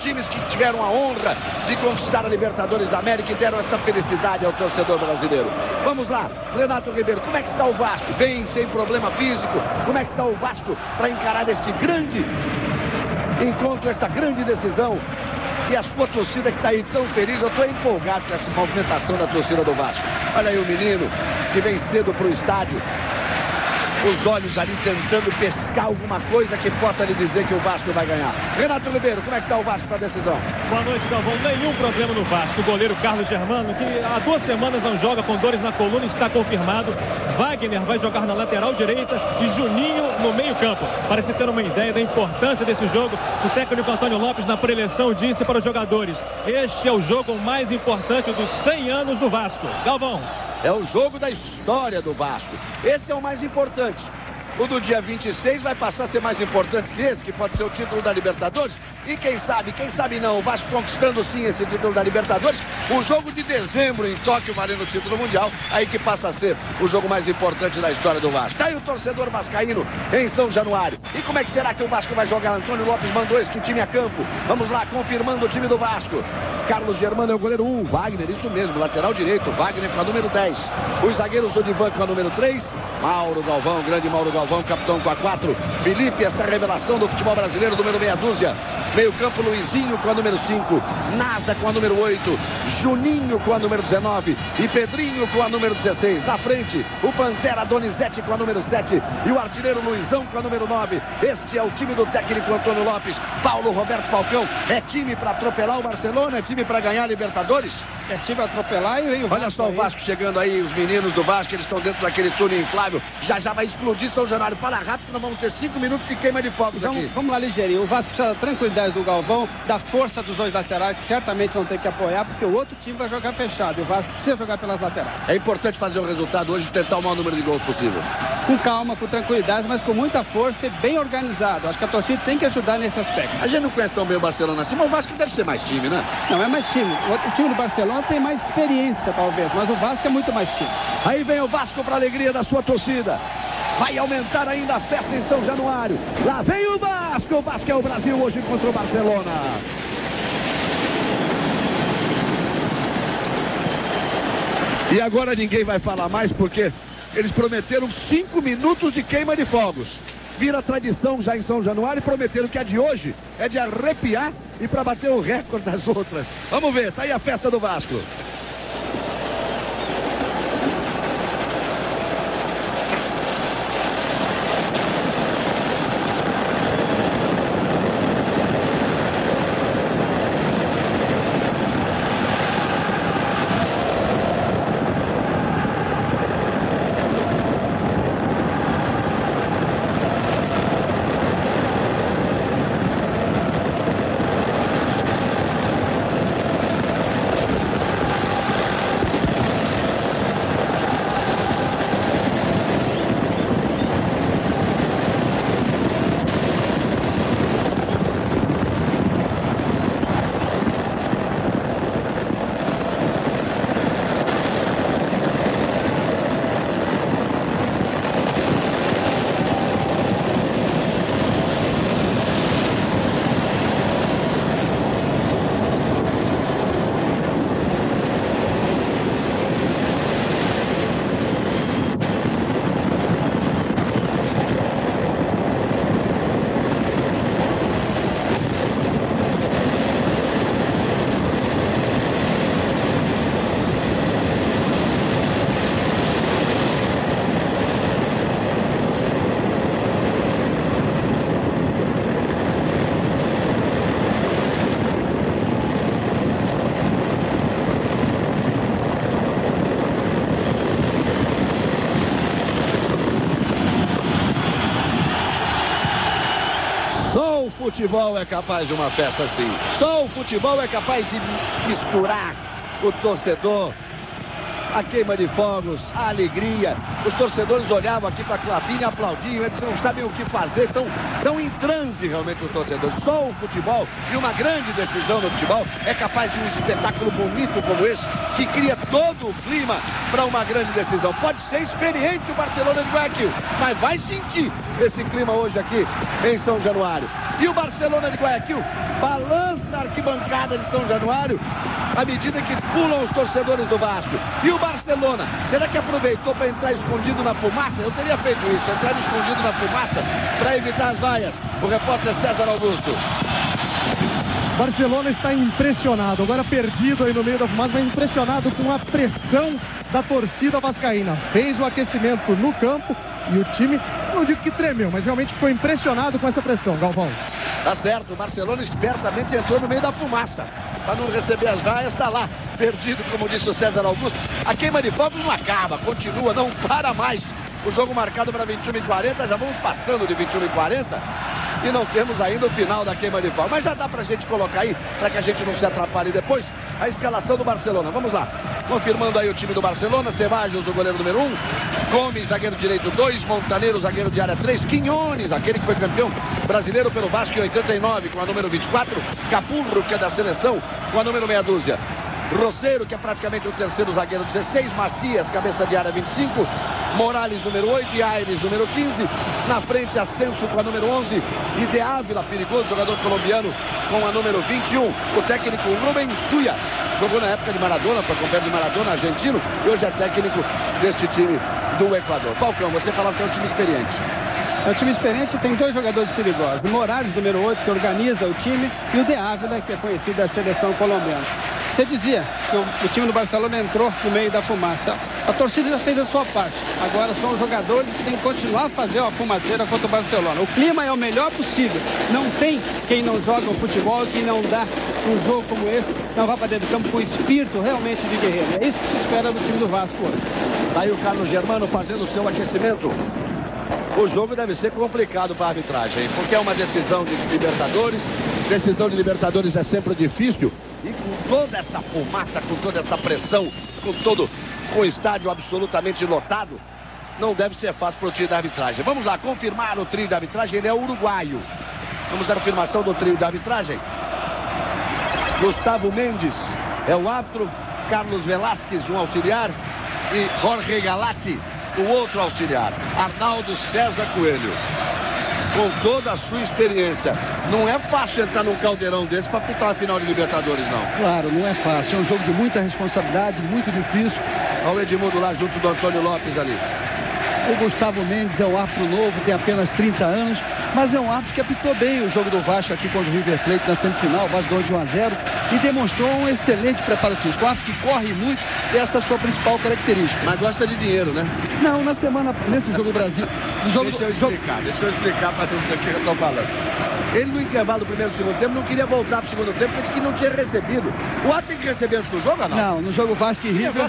times que tiveram a honra de conquistar a Libertadores da América e deram esta felicidade ao torcedor brasileiro. Vamos lá, Renato Ribeiro, como é que está o Vasco? Bem, sem problema físico. Como é que está o Vasco para encarar este grande encontro, esta grande decisão? E a sua torcida que está aí tão feliz, eu estou empolgado com essa movimentação da torcida do Vasco. Olha aí o menino que vem cedo para o estádio, os olhos ali tentando pescar alguma coisa que possa lhe dizer que o Vasco vai ganhar. Renato Ribeiro, como é que está o Vasco para a decisão? Boa noite, Galvão. Nenhum problema no Vasco. O goleiro Carlos Germano, que há 2 semanas não joga com dores na coluna, está confirmado. Wagner vai jogar na lateral direita e Juninho no meio-campo. Para se ter uma ideia da importância desse jogo, o técnico Antônio Lopes, na preleção, disse para os jogadores: este é o jogo mais importante dos 100 anos do Vasco. Galvão. É o jogo da história do Vasco. Esse é o mais importante. O do dia 26 vai passar a ser mais importante que esse, que pode ser o título da Libertadores. E quem sabe não, o Vasco conquistando sim esse título da Libertadores. O jogo de dezembro em Tóquio, valendo o título mundial, aí que passa a ser o jogo mais importante da história do Vasco. Tá aí o torcedor vascaíno em São Januário. E como é que será que o Vasco vai jogar? Antônio Lopes mandou este time a campo. Vamos lá, confirmando o time do Vasco. Carlos Germano é o goleiro 1, Wagner, isso mesmo, lateral direito, Wagner com a número 10. Os zagueiros, Odivan com a número 3, Mauro Galvão, grande Mauro Galvão, capitão com a 4. Felipe, esta revelação do futebol brasileiro, número meia dúzia. Meio campo, Luizinho com a número 5. Nasa com a número 8. Juninho com a número 19. E Pedrinho com a número 16. Na frente, o Pantera Donizete com a número 7. E o artilheiro Luizão com a número 9. Este é o time do técnico Antônio Lopes. Paulo Roberto Falcão. É time para atropelar o Barcelona? É time para ganhar a Libertadores? É time para atropelar e veio o Vasco. Olha só o Vasco chegando aí, os meninos do Vasco, eles estão dentro daquele túnel inflável. Já vai explodir São Januário. Fala rápido, nós vamos ter 5 minutos de queima de fogos aqui. Vamos lá, ligeirinho. O Vasco precisa da tranquilidade do Galvão, da força dos 2 laterais, que certamente vão ter que apoiar, porque o outro time vai jogar fechado. E o Vasco precisa jogar pelas laterais. É importante fazer o resultado hoje e tentar o maior número de gols possível. Com calma, com tranquilidade, mas com muita força e bem organizado. Acho que a torcida tem que ajudar nesse aspecto. A gente não conhece tão bem o Barcelona assim, mas o Vasco deve ser mais time, né? Não, é mais time. O time do Barcelona tem mais experiência, talvez, mas o Vasco é muito mais time. Aí vem o Vasco para a alegria da sua torcida. Vai aumentar ainda a festa em São Januário. Lá vem o Vasco. O Vasco é o Brasil hoje contra o Barcelona. E agora ninguém vai falar mais porque eles prometeram 5 minutos de queima de fogos. Vira tradição já em São Januário e prometeram que a de hoje é de arrepiar e para bater o recorde das outras. Vamos ver, tá aí a festa do Vasco. Só o futebol é capaz de uma festa assim. Só o futebol é capaz de misturar o torcedor, a queima de fogos, a alegria. Os torcedores olhavam aqui para a Clabinha e aplaudiam. Eles não sabem o que fazer. Tão em transe realmente os torcedores. Só o futebol e uma grande decisão no futebol é capaz de um espetáculo bonito como esse, que cria todo o clima para uma grande decisão. Pode ser experiente o Barcelona de Guayaquil, mas vai sentir esse clima hoje aqui em São Januário. E o Barcelona de Guayaquil balança essa arquibancada de São Januário à medida que pulam os torcedores do Vasco. E o Barcelona, será que aproveitou para entrar escondido na fumaça? Eu teria feito isso, entrar escondido na fumaça para evitar as vaias. O repórter César Augusto. Barcelona está impressionado, agora perdido aí no meio da fumaça, mas impressionado com a pressão da torcida vascaína. Fez o aquecimento no campo e o time, não digo que tremeu, mas realmente ficou impressionado com essa pressão, Galvão. Tá certo, o Barcelona espertamente entrou no meio da fumaça. Para não receber as vaias, está lá, perdido, como disse o César Augusto. A queima de fogos não acaba, continua, não para mais. O jogo marcado para 21h40, já vamos passando de 21h40 e não temos ainda o final da queima de fogos. Mas já dá pra gente colocar aí, para que a gente não se atrapalhe depois, a escalação do Barcelona. Vamos lá, confirmando aí o time do Barcelona: Ceballos, o goleiro número 1, Gomes, zagueiro direito 2, Montaneiro, zagueiro de área 3, Quinones, aquele que foi campeão brasileiro pelo Vasco em 89, com a número 24, Capurro, que é da seleção, com a número meia dúzia. Roceiro, que é praticamente o terceiro zagueiro, 16, Macias, cabeça de área 25, Morales, número 8, e Aires, número 15, na frente Ascenso com a número 11, e De Ávila, perigoso jogador colombiano, com a número 21, o técnico Rubén Suya, jogou na época de Maradona, foi companheiro de Maradona, argentino, e hoje é técnico deste time do Equador. Falcão, você falava que é um time experiente. É um time experiente, tem dois jogadores perigosos. O Morales, número 8, que organiza o time, e o De Ávila, que é conhecido da seleção colombiana. Você dizia que o time do Barcelona entrou no meio da fumaça. A torcida já fez a sua parte. Agora são os jogadores que têm que continuar a fazer a fumaceira contra o Barcelona. O clima é o melhor possível. Não tem quem não joga o futebol, quem não dá um jogo como esse, não vai para dentro do campo com espírito realmente de guerreiro. É isso que se espera do time do Vasco hoje. Tá aí o Carlos Germano fazendo o seu aquecimento. O jogo deve ser complicado para a arbitragem, porque é uma decisão de Libertadores. Decisão de Libertadores é sempre difícil. E com toda essa fumaça, com toda essa pressão, com o estádio absolutamente lotado, não deve ser fácil para o trio da arbitragem. Vamos lá, confirmar o trio da arbitragem. Ele é uruguaio. Vamos à afirmação do trio da arbitragem. Gustavo Mendes é o árbitro, Carlos Velasquez, um auxiliar, e Jorge Galati, o outro auxiliar, Arnaldo César Coelho. Com toda a sua experiência, não é fácil entrar num caldeirão desse para apitar a final de Libertadores, não. Claro, não é fácil, é um jogo de muita responsabilidade, muito difícil. Olha o Edmundo lá junto do Antônio Lopes ali. O Gustavo Mendes é um árbitro novo, tem apenas 30 anos, mas é um árbitro que apitou bem o jogo do Vasco aqui contra o River Plate na semifinal. O Vasco ganhou de 1-0 e demonstrou um excelente preparo físico. Um árbitro que corre muito, essa é a sua principal característica. Mas gosta de dinheiro, né? Não, nesse jogo do Brasil... Deixa eu explicar para tudo isso aqui que eu estou falando. Ele, no intervalo do primeiro e segundo tempo, não queria voltar para o segundo tempo, porque disse que não tinha recebido. O árbitro tem que receber antes do jogo, ou não? Não, no jogo Vasco e River...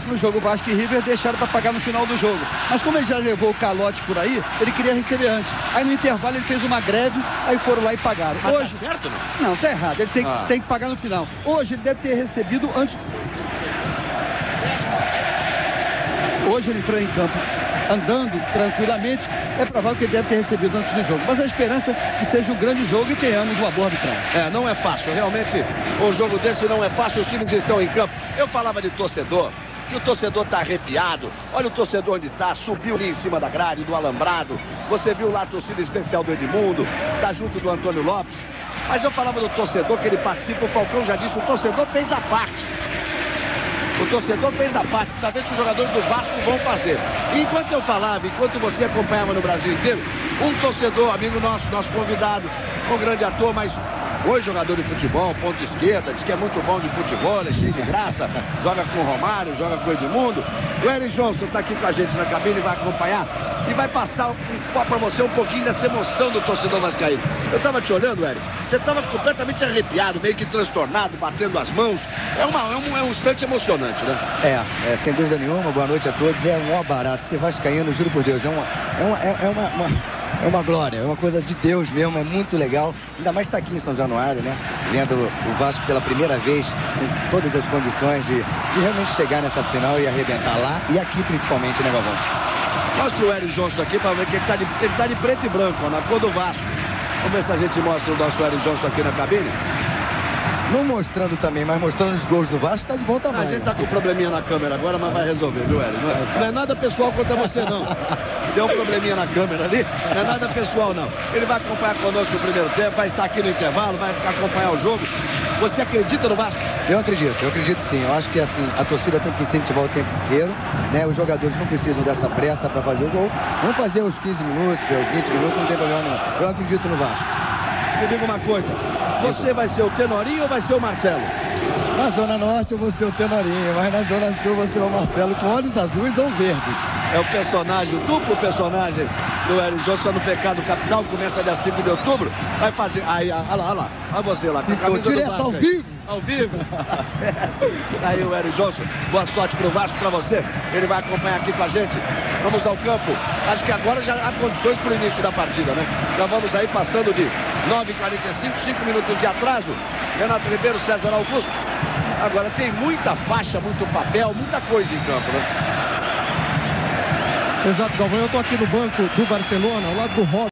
No jogo Vasco e River deixaram para pagar no final do jogo. Mas como ele já levou o calote por aí, ele queria receber antes. Aí no intervalo ele fez uma greve, aí foram lá e pagaram. Mas hoje, tá certo, não? Não, tá errado. Ele tem que pagar no final. Hoje ele deve ter recebido antes... Hoje ele entrou em campo andando tranquilamente, é provável que ele deve ter recebido antes do jogo. Mas a esperança é que seja um grande jogo e tenhamos uma boa arbitragem. Não é fácil, realmente um jogo desse não é fácil, os times estão em campo. Eu falava de torcedor, que o torcedor está arrepiado. Olha o torcedor onde está, subiu ali em cima da grade, do alambrado. Você viu lá a torcida especial do Edmundo, está junto do Antônio Lopes. Mas eu falava do torcedor, que ele participa, o Falcão já disse, o torcedor fez a parte. O torcedor fez a parte, precisa ver se os jogadores do Vasco vão fazer. E enquanto eu falava, enquanto você acompanhava no Brasil inteiro, um torcedor, amigo nosso convidado, um grande ator, mas foi jogador de futebol, ponta esquerda, diz que é muito bom de futebol, é cheio de graça, joga com o Romário, joga com o Edmundo. O Eric Johnson está aqui com a gente na cabine e vai acompanhar e vai passar para você um pouquinho dessa emoção do torcedor vascaíno. Eu estava te olhando, Eric, você estava completamente arrepiado, meio que transtornado, batendo as mãos. É um instante emocionante, né? Sem dúvida nenhuma. Boa noite a todos. É um maior barato. Ser vascaíno, juro por Deus, é uma glória, é uma coisa de Deus mesmo, é muito legal. Ainda mais estar aqui em São Januário, né? Vendo o Vasco pela primeira vez, com todas as condições de realmente chegar nessa final e arrebentar lá e aqui principalmente, né, Galvão? Mostra o Hélio Johnson aqui para ver que ele tá de preto e branco, ó, na cor do Vasco. Vamos ver se a gente mostra o nosso Hélio Johnson aqui na cabine. Não mostrando também, mas mostrando os gols do Vasco, tá de bom tamanho. A gente tá com um probleminha na câmera agora, mas vai resolver, viu, Hélio? Não é nada pessoal contra você, não. Deu um probleminha na câmera ali, não é nada pessoal, não. Ele vai acompanhar conosco o primeiro tempo, vai estar aqui no intervalo, vai acompanhar o jogo. Você acredita no Vasco? Eu acredito sim. Eu acho que assim, a torcida tem que incentivar o tempo inteiro, né? Os jogadores não precisam dessa pressa para fazer o gol. Vamos fazer os 15 minutos, os 20 minutos, não tem problema nenhum. Eu acredito no Vasco. Me diga uma coisa, você vai ser o Tenorinho ou vai ser o Marcelo? Na Zona Norte eu vou ser o Tenorinho, mas na Zona Sul eu vou ser o Marcelo com olhos azuis ou verdes. É o personagem, o duplo personagem do Hélio Johnson no Pecado Capital, começa dia 5 de outubro, vai fazer, aí, olha lá, olha você lá, com a camisa direto do Vasco, ao vivo. Ao vivo? Tá certo. Aí o Hélio Johnson, boa sorte pro Vasco, pra você, ele vai acompanhar aqui com a gente, vamos ao campo, acho que agora já há condições pro início da partida, né? Já vamos aí passando de 9h45, 5 minutos de atraso, Renato Ribeiro, César Augusto, agora tem muita faixa, muito papel, muita coisa em campo, né? Exato, Galvão. Eu tô aqui no banco do Barcelona, ao lado do Robson.